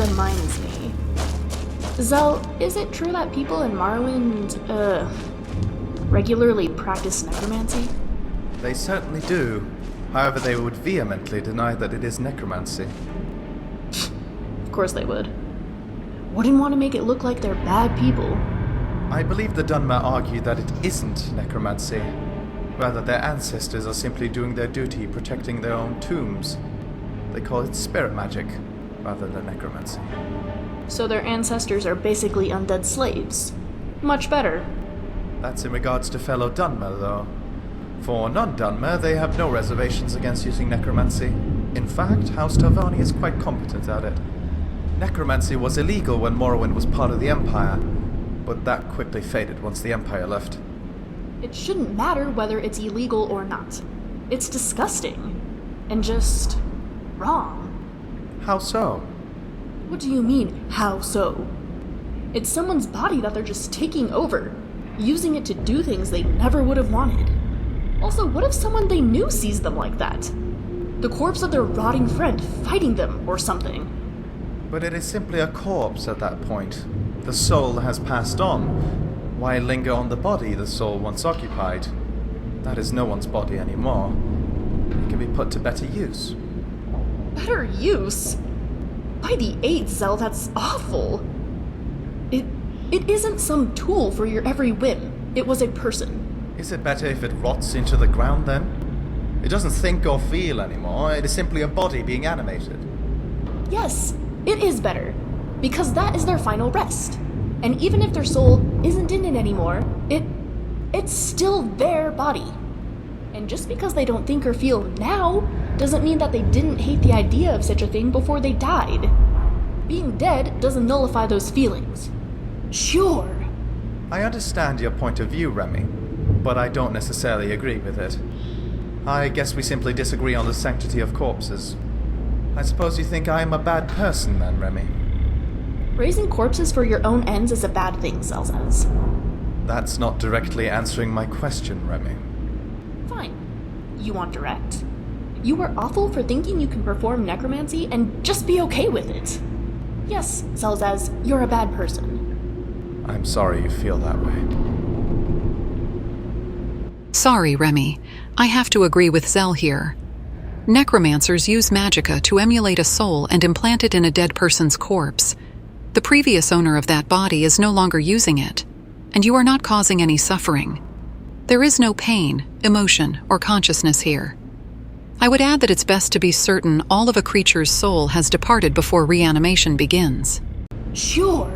reminds me. Zell, is it true that people in Morrowind, regularly practice necromancy? They certainly do. However, they would vehemently deny that it is necromancy. Of course they would. Wouldn't want to make it look like they're bad people. I believe the Dunmer argue that it isn't necromancy. Rather, their ancestors are simply doing their duty protecting their own tombs. They call it spirit magic, rather than necromancy. So their ancestors are basically undead slaves. Much better. That's in regards to fellow Dunmer, though. For non-Dunmer, they have no reservations against using necromancy. In fact, House Telvanni is quite competent at it. Necromancy was illegal when Morrowind was part of the Empire, but that quickly faded once the Empire left. It shouldn't matter whether it's illegal or not. It's disgusting. And just wrong. How so? What do you mean, how so? It's someone's body that they're just taking over, using it to do things they never would have wanted. Also, what if someone they knew sees them like that? The corpse of their rotting friend fighting them or something. But it is simply a corpse at that point. The soul has passed on. Why linger on the body the soul once occupied? That is no one's body anymore. It can be put to better use. Better use? By the 8, Zell, that's awful. It isn't some tool for your every whim. It was a person. Is it better if it rots into the ground then? It doesn't think or feel anymore. It is simply a body being animated. Yes, it is better. Because that is their final rest. And even if their soul isn't in it anymore, it's still their body. And just because they don't think or feel now, doesn't mean that they didn't hate the idea of such a thing before they died. Being dead doesn't nullify those feelings. Sure. I understand your point of view, Remy, but I don't necessarily agree with it. I guess we simply disagree on the sanctity of corpses. I suppose you think I am a bad person then, Remy? Raising corpses for your own ends is a bad thing, Zell says. That's not directly answering my question, Remy. Fine. You want direct. You are awful for thinking you can perform necromancy and just be okay with it. Yes, Zell says, you're a bad person. I'm sorry you feel that way. Sorry, Remy. I have to agree with Zell here. Necromancers use magicka to emulate a soul and implant it in a dead person's corpse. The previous owner of that body is no longer using it, and you are not causing any suffering. There is no pain, emotion, or consciousness here. I would add that it's best to be certain all of a creature's soul has departed before reanimation begins. Sure.